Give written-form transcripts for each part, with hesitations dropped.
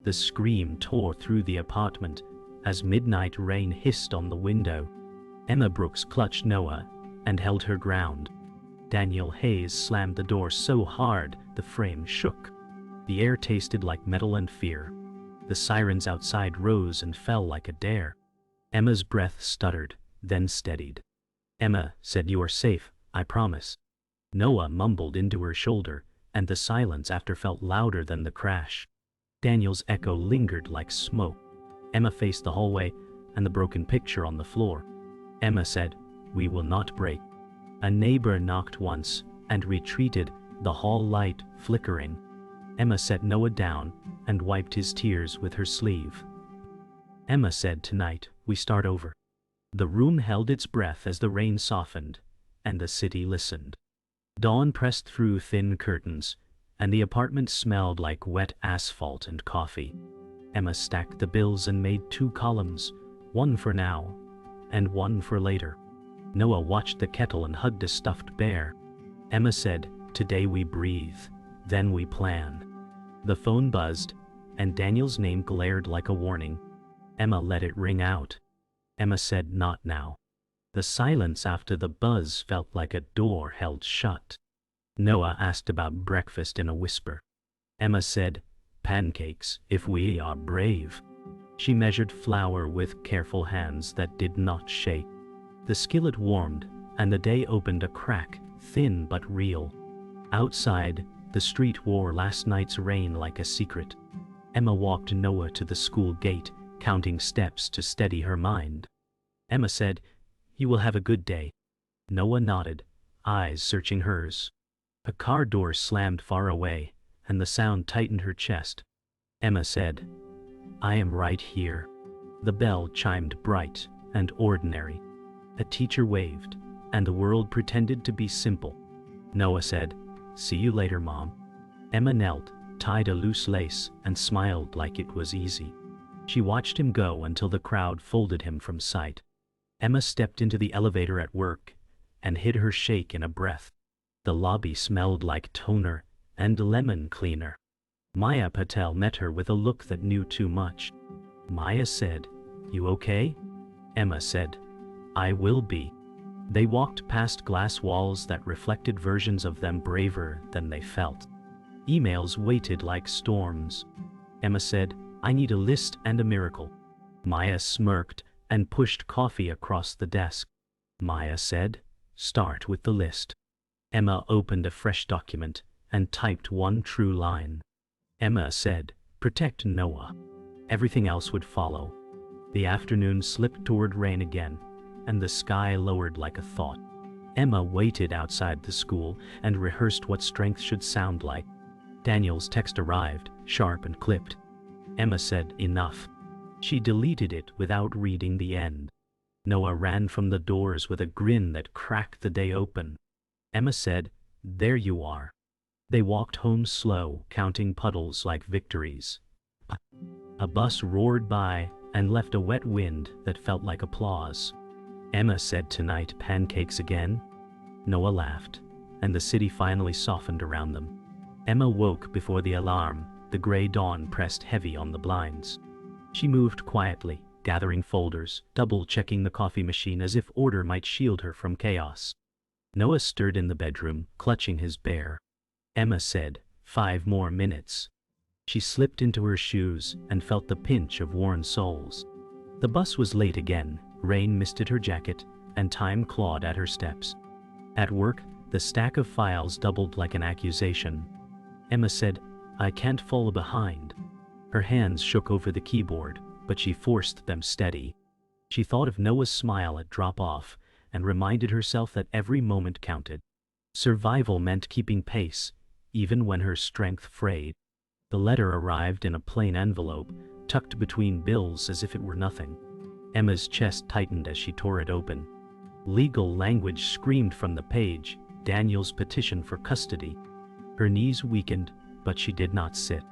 The scream tore through the apartment as midnight rain hissed on the window. Emma Brooks clutched Noah and held her ground. Daniel Hayes slammed the door so hard the frame shook. The air tasted like metal and fear. The sirens outside rose and fell like a dare. Emma's breath stuttered, then steadied. "Emma," said, "you are safe, I promise." Noah mumbled into her shoulder, and the silence after felt louder than the crash. Daniel's echo lingered like smoke. Emma faced the hallway and the broken picture on the floor. Emma said, "We will not break." A neighbor knocked once and retreated, the hall light flickering. Emma set Noah down and wiped his tears with her sleeve. Emma said, "Tonight, we start over." The room held its breath as the rain softened, and the city listened. Dawn pressed through thin curtains, and the apartment smelled like wet asphalt and coffee. Emma stacked the bills and made 2 columns, one for now, and one for later. Noah watched the kettle and hugged a stuffed bear. Emma said, "Today we breathe, then we plan." The phone buzzed, and Daniel's name glared like a warning. Emma let it ring out. Emma said, "Not now." The silence after the buzz felt like a door held shut. Noah asked about breakfast in a whisper. Emma said, "Pancakes, if we are brave." She measured flour with careful hands that did not shake. The skillet warmed, and the day opened a crack, thin but real. Outside, the street wore last night's rain like a secret. Emma walked Noah to the school gate, counting steps to steady her mind. Emma said, "You will have a good day." Noah nodded, eyes searching hers. A car door slammed far away, and the sound tightened her chest. Emma said, "I am right here." The bell chimed bright and ordinary. A teacher waved, and the world pretended to be simple. Noah said, "See you later, Mom." Emma knelt, tied a loose lace, and smiled like it was easy. She watched him go until the crowd folded him from sight. Emma stepped into the elevator at work and hid her shake in a breath. The lobby smelled like toner and lemon cleaner. Maya Patel met her with a look that knew too much. Maya said, "You okay?" Emma said, "I will be." They walked past glass walls that reflected versions of them braver than they felt. Emails waited like storms. Emma said, "I need a list and a miracle." Maya smirked and pushed coffee across the desk. Maya said, "Start with the list." Emma opened a fresh document and typed one true line. Emma said, "Protect Noah." Everything else would follow. The afternoon slipped toward rain again, and the sky lowered like a thought. Emma waited outside the school and rehearsed what strength should sound like. Daniel's text arrived, sharp and clipped. Emma said, "Enough." She deleted it without reading the end. Noah ran from the doors with a grin that cracked the day open. Emma said, "There you are." They walked home slow, counting puddles like victories. A bus roared by and left a wet wind that felt like applause. Emma said, "Tonight, pancakes again?" Noah laughed, and the city finally softened around them. Emma woke before the alarm. The gray dawn pressed heavy on the blinds. She moved quietly, gathering folders, double-checking the coffee machine as if order might shield her from chaos. Noah stirred in the bedroom, clutching his bear. Emma said, "5 more minutes." She slipped into her shoes and felt the pinch of worn soles. The bus was late again, rain misted her jacket, and time clawed at her steps. At work, the stack of files doubled like an accusation. Emma said, "I can't fall behind." Her hands shook over the keyboard, but she forced them steady. She thought of Noah's smile at drop-off and reminded herself that every moment counted. Survival meant keeping pace, even when her strength frayed. The letter arrived in a plain envelope, tucked between bills as if it were nothing. Emma's chest tightened as she tore it open. Legal language screamed from the page, Daniel's petition for custody. Her knees weakened, but she did not sit.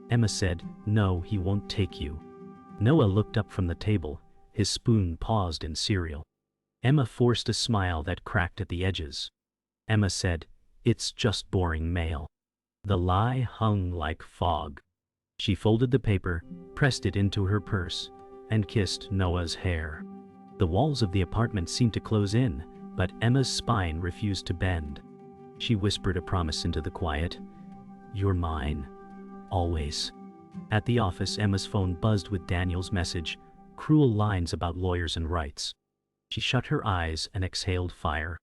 Emma said, "No, he won't take you." Noah looked up from the table, his spoon paused in cereal. Emma forced a smile that cracked at the edges. Emma said, "It's just boring mail." The lie hung like fog. She folded the paper, pressed it into her purse, and kissed Noah's hair. The walls of the apartment seemed to close in, but Emma's spine refused to bend. She whispered a promise into the quiet. "You're mine. Always." At the office, Emma's phone buzzed with Daniel's message, cruel lines about lawyers and rights. She shut her eyes and exhaled fire.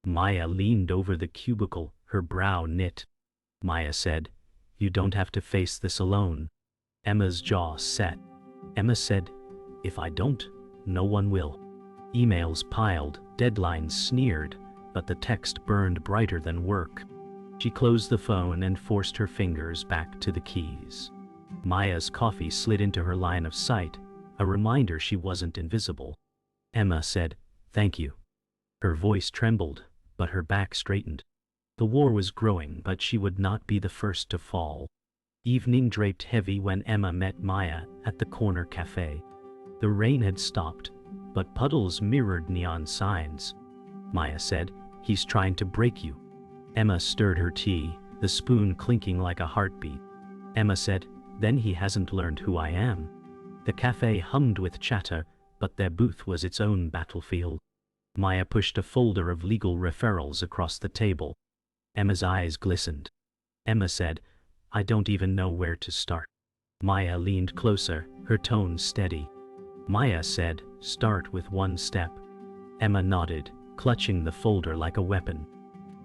Maya leaned over the cubicle, her brow knit. Maya said, "You don't have to face this alone." Emma's jaw set. Emma said, "If I don't, no one will." Emails piled, deadlines sneered, but the text burned brighter than work. She closed the phone and forced her fingers back to the keys. Maya's coffee slid into her line of sight, a reminder she wasn't invisible. Emma said, "Thank you." Her voice trembled, but her back straightened. The war was growing, but she would not be the first to fall. Evening draped heavy when Emma met Maya at the corner cafe. The rain had stopped, but puddles mirrored neon signs. Maya said, "He's trying to break you." Emma stirred her tea, the spoon clinking like a heartbeat. Emma said, "Then he hasn't learned who I am." The cafe hummed with chatter, but their booth was its own battlefield. Maya pushed a folder of legal referrals across the table. Emma's eyes glistened. Emma said, "I don't even know where to start." Maya leaned closer, her tone steady. Maya said, "Start with one step." Emma nodded, clutching the folder like a weapon.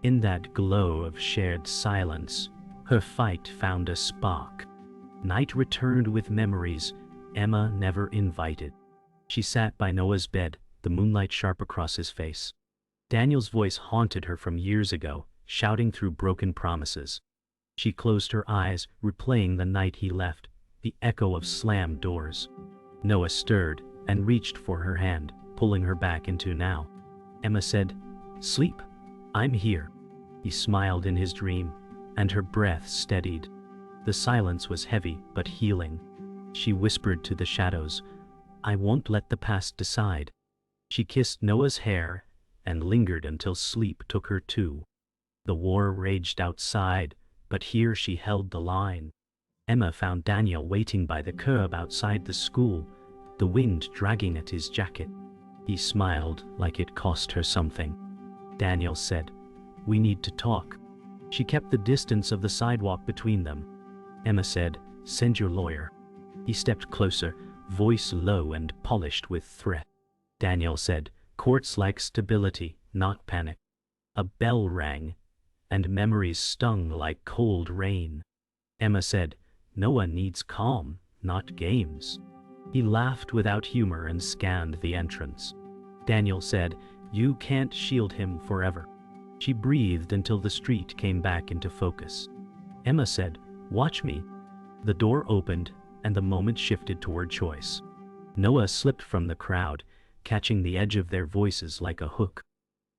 In that glow of shared silence, her fight found a spark. Night returned with memories Emma never invited. She sat by Noah's bed, the moonlight sharp across his face. Daniel's voice haunted her from years ago, shouting through broken promises. She closed her eyes, replaying the night he left, the echo of slammed doors. Noah stirred and reached for her hand, pulling her back into now. Emma said, "Sleep. I'm here." He smiled in his dream, and her breath steadied. The silence was heavy but healing. She whispered to the shadows, "I won't let the past decide." She kissed Noah's hair and lingered until sleep took her too. The war raged outside, but here she held the line. Emma found Daniel waiting by the curb outside the school, the wind dragging at his jacket. He smiled like it cost her something. Daniel said, "We need to talk." She kept the distance of the sidewalk between them. Emma said, "Send your lawyer." He stepped closer, voice low and polished with threat. Daniel said, "Courts like stability, not panic." A bell rang, and memories stung like cold rain. Emma said, "Noah needs calm, not games." He laughed without humor and scanned the entrance. Daniel said, "You can't shield him forever." She breathed until the street came back into focus. Emma said, "Watch me." The door opened, and the moment shifted toward choice. Noah slipped from the crowd, catching the edge of their voices like a hook.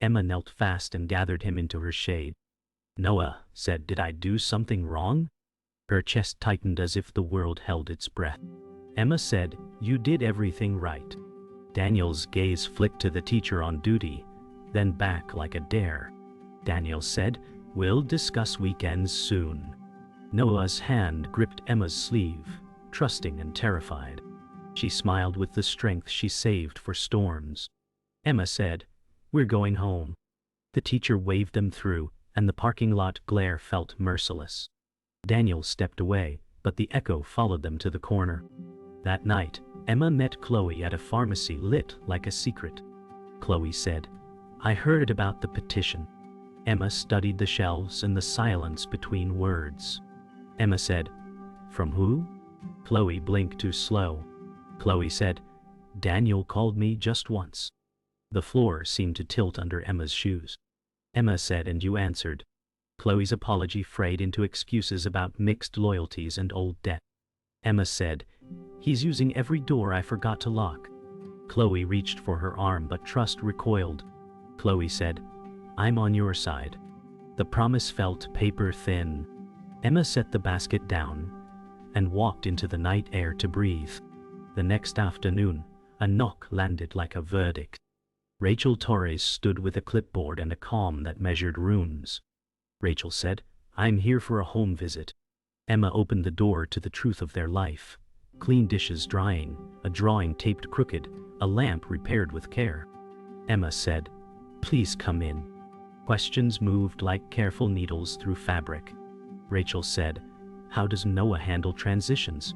Emma knelt fast and gathered him into her shade. Noah said, "Did I do something wrong?" Her chest tightened as if the world held its breath. Emma said, "You did everything right." Daniel's gaze flicked to the teacher on duty, then back like a dare. Daniel said, "We'll discuss weekends soon." Noah's hand gripped Emma's sleeve, trusting and terrified. She smiled with the strength she saved for storms. Emma said, "We're going home." The teacher waved them through, and the parking lot glare felt merciless. Daniel stepped away, but the echo followed them to the corner. That night, Emma met Chloe at a pharmacy lit like a secret. Chloe said, "I heard about the petition." Emma studied the shelves and the silence between words. Emma said, "From who?" Chloe blinked too slow. Chloe said, "Daniel called me just once." The floor seemed to tilt under Emma's shoes. Emma said, "And you answered." Chloe's apology frayed into excuses about mixed loyalties and old debt. Emma said, "He's using every door I forgot to lock." Chloe reached for her arm, but trust recoiled. Chloe said, "I'm on your side." The promise felt paper thin. Emma set the basket down and walked into the night air to breathe. The next afternoon, a knock landed like a verdict. Rachel Torres stood with a clipboard and a calm that measured rooms. Rachel said, "I'm here for a home visit." Emma opened the door to the truth of their life. Clean dishes drying, a drawing taped crooked, a lamp repaired with care. Emma said, "Please come in." Questions moved like careful needles through fabric. Rachel said, "How does Noah handle transitions?"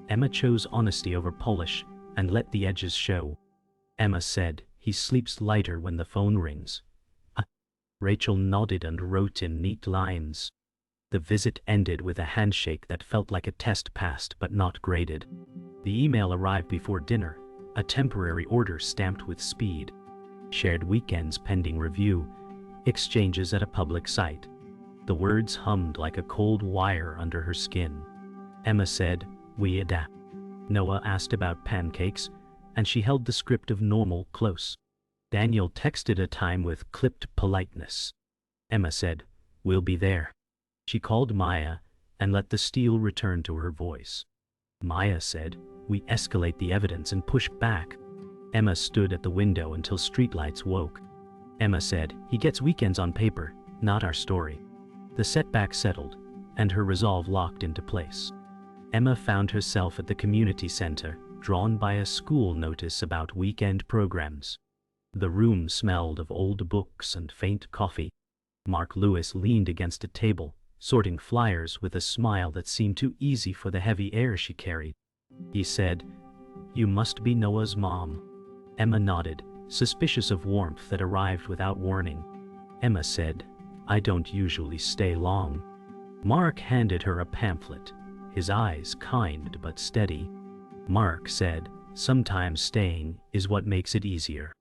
Emma chose honesty over polish and let the edges show. Emma said, "He sleeps lighter when the phone rings." Rachel nodded and wrote in neat lines. The visit ended with a handshake that felt like a test passed but not graded. The email arrived before dinner, a temporary order stamped with speed. Shared weekends pending review, exchanges at a public site. The words hummed like a cold wire under her skin. Emma said, "We adapt." Noah asked about pancakes, and she held the script of normal close. Daniel texted a time with clipped politeness. Emma said, "We'll be there." She called Maya and let the steel return to her voice. Maya said, "We escalate the evidence and push back." Emma stood at the window until streetlights woke. Emma said, "He gets weekends on paper, not our story." The setback settled, and her resolve locked into place. Emma found herself at the community center, drawn by a school notice about weekend programs. The room smelled of old books and faint coffee. Mark Lewis leaned against a table, sorting flyers with a smile that seemed too easy for the heavy air she carried. He said, "You must be Noah's mom." Emma nodded, suspicious of warmth that arrived without warning. Emma said, "I don't usually stay long." Mark handed her a pamphlet, his eyes kind but steady. Mark said, "Sometimes staying is what makes it easier."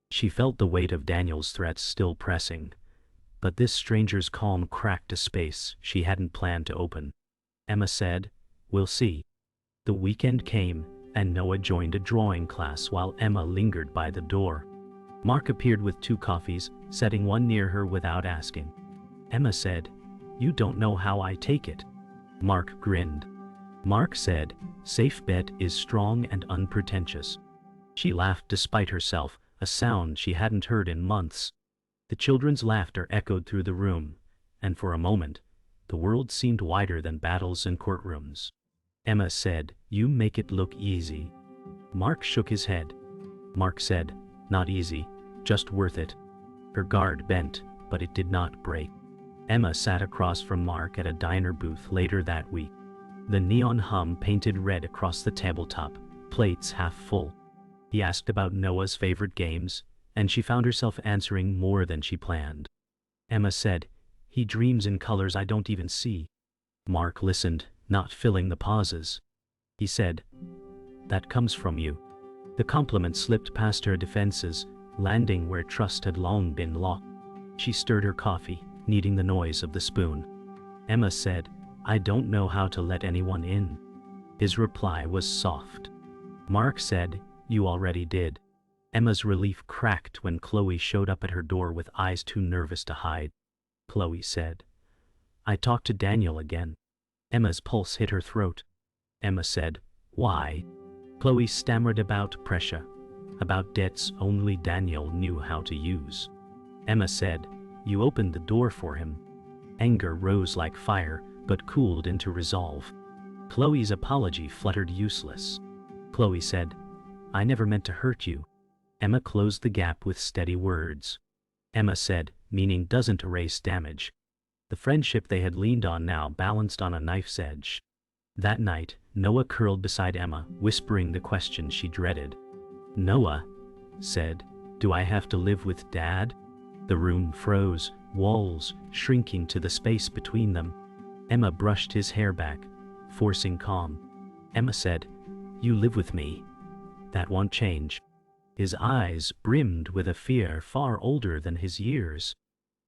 She felt the weight of Daniel's threats still pressing, but this stranger's calm cracked a space she hadn't planned to open. Emma said, "We'll see." The weekend came, and Noah joined a drawing class while Emma lingered by the door. Mark appeared with 2 coffees, setting one near her without asking. Emma said, "You don't know how I take it." Mark grinned. Mark said, "Safe bet is strong and unpretentious." She laughed despite herself, a sound she hadn't heard in months. The children's laughter echoed through the room, and for a moment, the world seemed wider than battles in courtrooms. Emma said, "You make it look easy." Mark shook his head. Mark said, "Not easy, just worth it." Her guard bent, but it did not break. Emma sat across from Mark at a diner booth later that week. The neon hum painted red across the tabletop, plates half full. He asked about Noah's favorite games, and she found herself answering more than she planned. Emma said, "He dreams in colors I don't even see." Mark listened, not filling the pauses. He said, "That comes from you." The compliment slipped past her defenses, landing where trust had long been locked. She stirred her coffee, needing the noise of the spoon. Emma said, "I don't know how to let anyone in." His reply was soft. Mark said, "You already did." Emma's relief cracked when Chloe showed up at her door with eyes too nervous to hide. Chloe said, "I talked to Daniel again." Emma's pulse hit her throat. Emma said, "Why?" Chloe stammered about pressure, about debts only Daniel knew how to use. Emma said, "You opened the door for him." Anger rose like fire, but cooled into resolve. Chloe's apology fluttered useless. Chloe said, "I never meant to hurt you." Emma closed the gap with steady words. Emma said, "Meaning doesn't erase damage." The friendship they had leaned on now balanced on a knife's edge. That night, Noah curled beside Emma, whispering the question she dreaded. Noah said, "Do I have to live with Dad?" The room froze, walls shrinking to the space between them. Emma brushed his hair back, forcing calm. Emma said, "You live with me. That won't change." His eyes brimmed with a fear far older than his years.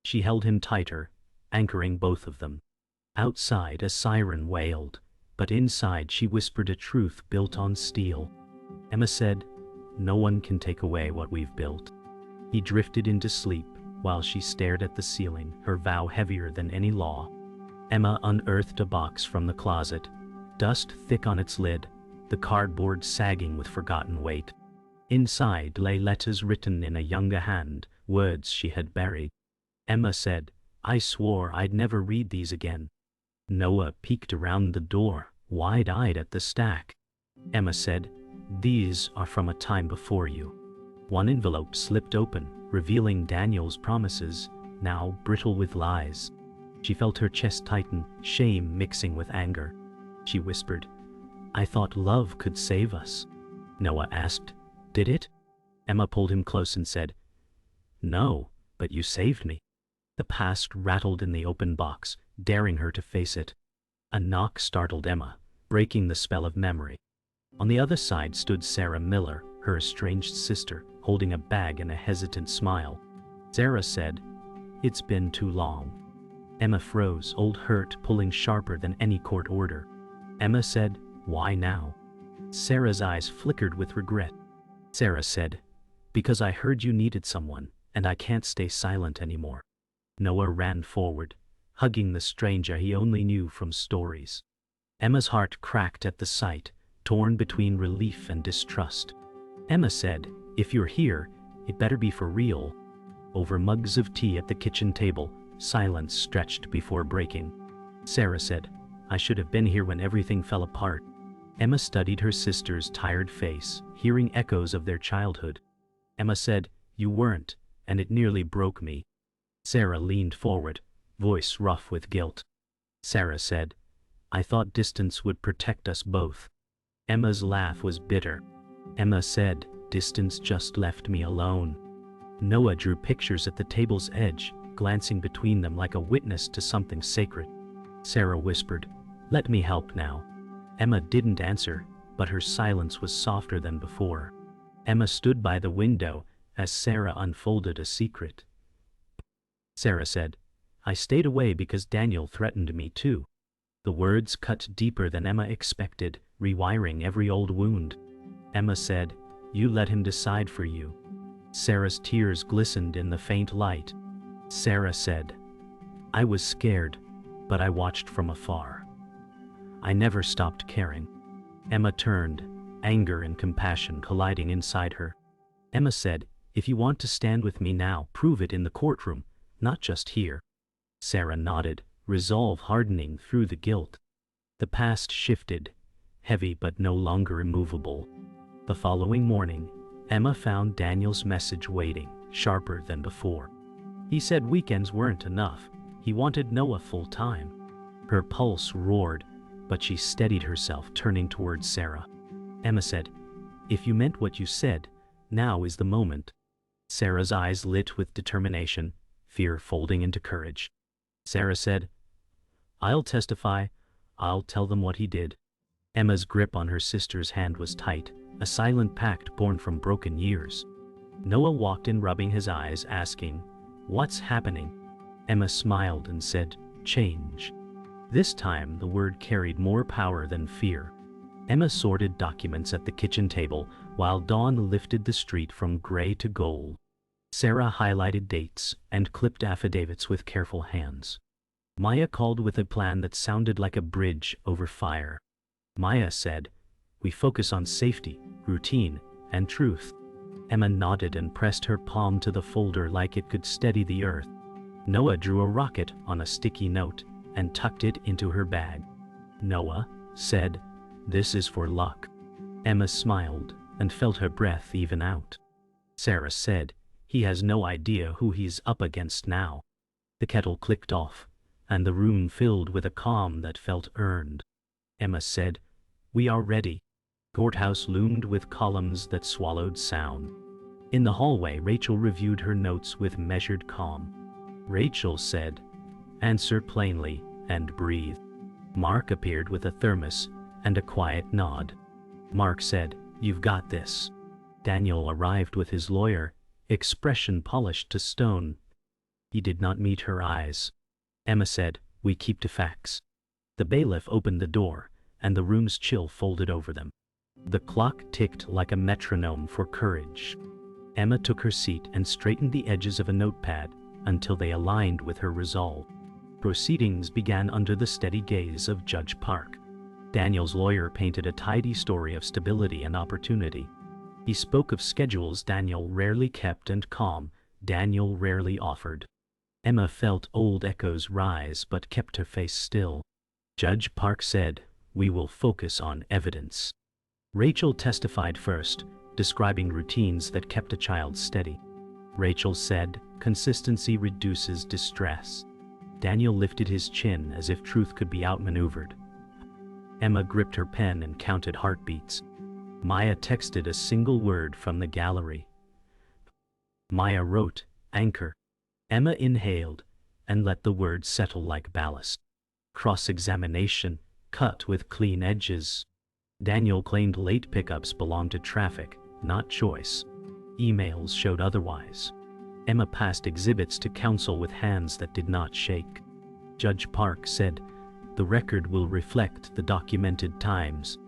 She held him tighter, anchoring both of them. Outside a siren wailed, but inside she whispered a truth built on steel. Emma said, "No one can take away what we've built." He drifted into sleep while she stared at the ceiling, her vow heavier than any law. Emma unearthed a box from the closet, dust thick on its lid, the cardboard sagging with forgotten weight. Inside lay letters written in a younger hand, words she had buried. Emma said, "I swore I'd never read these again." Noah peeked around the door, wide-eyed at the stack. Emma said, "These are from a time before you." One envelope slipped open, revealing Daniel's promises, now brittle with lies. She felt her chest tighten, shame mixing with anger. She whispered, "I thought love could save us." Noah asked, "Did it?" Emma pulled him close and said, "No, but you saved me." The past rattled in the open box, daring her to face it. A knock startled Emma, breaking the spell of memory. On the other side stood Sarah Miller, her estranged sister, holding a bag and a hesitant smile. Sarah said, "It's been too long." Emma froze, old hurt pulling sharper than any court order. Emma said, "Why now?" Sarah's eyes flickered with regret. Sarah said, "Because I heard you needed someone, and I can't stay silent anymore." Noah ran forward, hugging the stranger he only knew from stories. Emma's heart cracked at the sight, torn between relief and distrust. Emma said, "If you're here, it better be for real." Over mugs of tea at the kitchen table, silence stretched before breaking. Sarah said, "I should have been here when everything fell apart." Emma studied her sister's tired face, hearing echoes of their childhood. Emma said, "You weren't, and it nearly broke me." Sarah leaned forward, voice rough with guilt. Sarah said, "I thought distance would protect us both." Emma's laugh was bitter. Emma said, "Distance just left me alone." Noah drew pictures at the table's edge, glancing between them like a witness to something sacred. Sarah whispered, "Let me help now." Emma didn't answer, but her silence was softer than before. Emma stood by the window as Sarah unfolded a secret. Sarah said, "I stayed away because Daniel threatened me too." The words cut deeper than Emma expected, rewiring every old wound. Emma said, "You let him decide for you." Sarah's tears glistened in the faint light. Sarah said, "I was scared, but I watched from afar. I never stopped caring." Emma turned, anger and compassion colliding inside her. Emma said, "If you want to stand with me now, prove it in the courtroom, not just here." Sarah nodded, resolve hardening through the guilt. The past shifted, heavy but no longer immovable. The following morning, Emma found Daniel's message waiting, sharper than before. He said weekends weren't enough. He wanted Noah full-time. Her pulse roared, but she steadied herself, turning towards Sarah. Emma said, "If you meant what you said, now is the moment." Sarah's eyes lit with determination, fear folding into courage. Sarah said, "I'll testify. I'll tell them what he did." Emma's grip on her sister's hand was tight, a silent pact born from broken years. Noah walked in, rubbing his eyes, asking, "What's happening?" Emma smiled and said, "Change." This time the word carried more power than fear. Emma sorted documents at the kitchen table while dawn lifted the street from gray to gold. Sarah highlighted dates and clipped affidavits with careful hands. Maya called with a plan that sounded like a bridge over fire. Maya said, "We focus on safety, routine, and truth." Emma nodded and pressed her palm to the folder like it could steady the earth. Noah drew a rocket on a sticky note and tucked it into her bag. Noah said, "This is for luck." Emma smiled and felt her breath even out. Sarah said, "He has no idea who he's up against now." The kettle clicked off, and the room filled with a calm that felt earned. Emma said, "We are ready." Courthouse loomed with columns that swallowed sound. In the hallway, Rachel reviewed her notes with measured calm. Rachel said, "Answer plainly and breathe." Mark appeared with a thermos and a quiet nod. Mark said, "You've got this." Daniel arrived with his lawyer, expression polished to stone. He did not meet her eyes. Emma said, "We keep to facts." The bailiff opened the door, and the room's chill folded over them. The clock ticked like a metronome for courage. Emma took her seat and straightened the edges of a notepad until they aligned with her resolve. Proceedings began under the steady gaze of Judge Park. Daniel's lawyer painted a tidy story of stability and opportunity. He spoke of schedules Daniel rarely kept and calm Daniel rarely offered. Emma felt old echoes rise but kept her face still. Judge Park said, "We will focus on evidence." Rachel testified first, describing routines that kept a child steady. Rachel said, "Consistency reduces distress." Daniel lifted his chin as if truth could be outmaneuvered. Emma gripped her pen and counted heartbeats. Maya texted a single word from the gallery. Maya wrote, "Anchor." Emma inhaled and let the words settle like ballast. Cross-examination, cut with clean edges. Daniel claimed late pickups belonged to traffic, not choice. Emails showed otherwise. Emma passed exhibits to counsel with hands that did not shake. Judge Park said, "The record will reflect the documented times."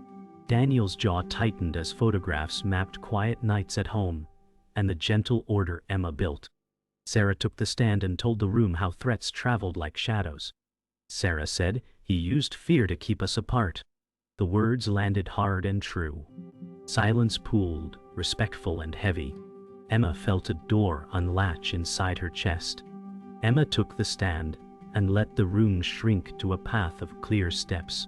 Daniel's jaw tightened as photographs mapped quiet nights at home and the gentle order Emma built. Sarah took the stand and told the room how threats traveled like shadows. Sarah said, "He used fear to keep us apart." The words landed hard and true. Silence pooled, respectful and heavy. Emma felt a door unlatch inside her chest. Emma took the stand and let the room shrink to a path of clear steps.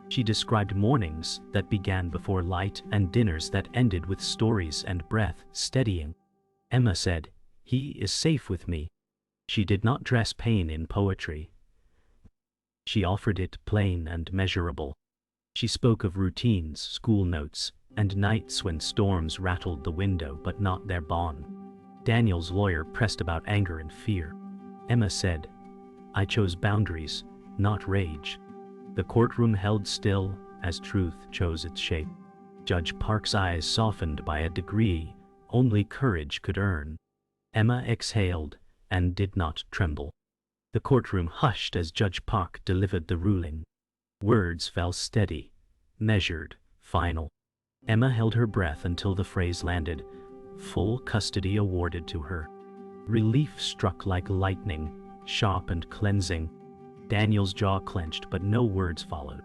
She described mornings that began before light and dinners that ended with stories and breath steadying. Emma said, "He is safe with me." She did not dress pain in poetry. She offered it plain and measurable. She spoke of routines, school notes, and nights when storms rattled the window but not their bond. Daniel's lawyer pressed about anger and fear. Emma said, "I chose boundaries, not rage." The courtroom held still as truth chose its shape. Judge Park's eyes softened by a degree only courage could earn. Emma exhaled and did not tremble. The courtroom hushed as Judge Park delivered the ruling. Words fell steady, measured, final. Emma held her breath until the phrase landed, "Full custody awarded to her." Relief struck like lightning, sharp and cleansing. Daniel's jaw clenched, but no words followed.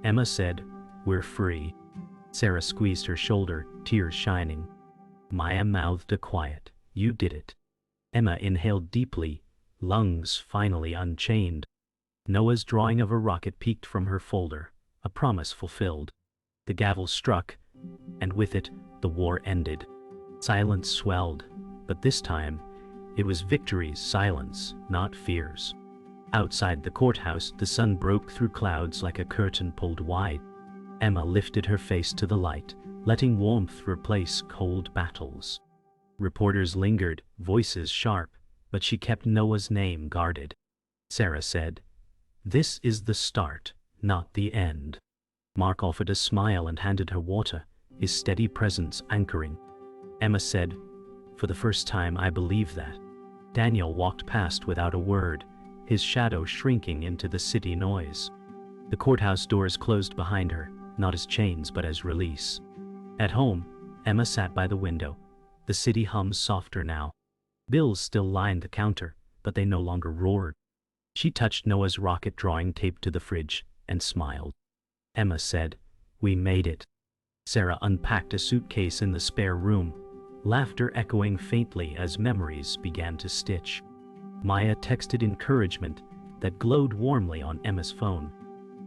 Emma said, "We're free." Sarah squeezed her shoulder, tears shining. Maya mouthed a quiet, "You did it." Emma inhaled deeply, lungs finally unchained. Noah's drawing of a rocket peeked from her folder, a promise fulfilled. The gavel struck, and with it, the war ended. Silence swelled, but this time, it was victory's silence, not fear's. Outside the courthouse, the sun broke through clouds like a curtain pulled wide. Emma lifted her face to the light, letting warmth replace cold battles. Reporters lingered, voices sharp, but she kept Noah's name guarded. Sarah said, "This is the start, not the end." Mark offered a smile and handed her water, his steady presence anchoring. Emma said, "For the first time I believe that." Daniel walked past without a word, his shadow shrinking into the city noise. The courthouse doors closed behind her, not as chains but as release. At home, Emma sat by the window. The city hums softer now. Bills still lined the counter, but they no longer roared. She touched Noah's rocket drawing taped to the fridge and smiled. Emma said, "We made it." Sarah unpacked a suitcase in the spare room, laughter echoing faintly as memories began to stitch. Maya texted encouragement that glowed warmly on Emma's phone.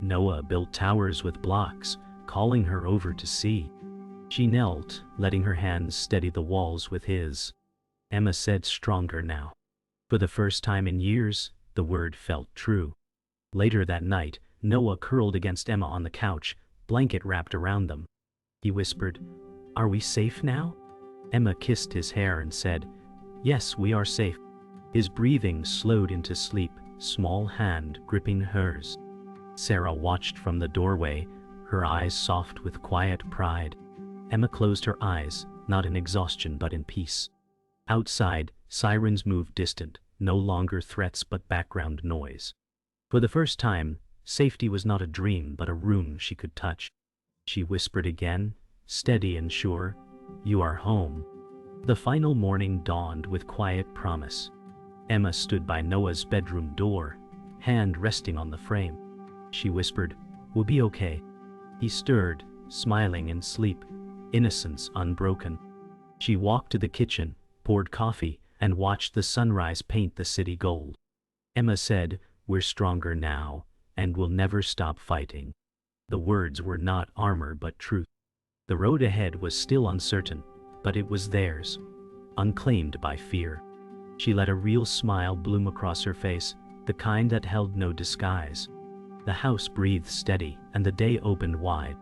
Noah built towers with blocks, calling her over to see. She knelt, letting her hands steady the walls with his. Emma said, "Stronger now." For the first time in years, the word felt true. Later that night, Noah curled against Emma on the couch, blanket wrapped around them. He whispered, "Are we safe now?" Emma kissed his hair and said, "Yes, we are safe." His breathing slowed into sleep, small hand gripping hers. Sarah watched from the doorway, her eyes soft with quiet pride. Emma closed her eyes, not in exhaustion but in peace. Outside, sirens moved distant, no longer threats but background noise. For the first time, safety was not a dream but a room she could touch. She whispered again, steady and sure, "You are home." The final morning dawned with quiet promise. Emma stood by Noah's bedroom door, hand resting on the frame. She whispered, "We'll be okay." He stirred, smiling in sleep, innocence unbroken. She walked to the kitchen, poured coffee, and watched the sunrise paint the city gold. Emma said, "We're stronger now, and will never stop fighting." The words were not armor but truth. The road ahead was still uncertain, but it was theirs, unclaimed by fear. She let a real smile bloom across her face, the kind that held no disguise. The house breathed steady, and the day opened wide.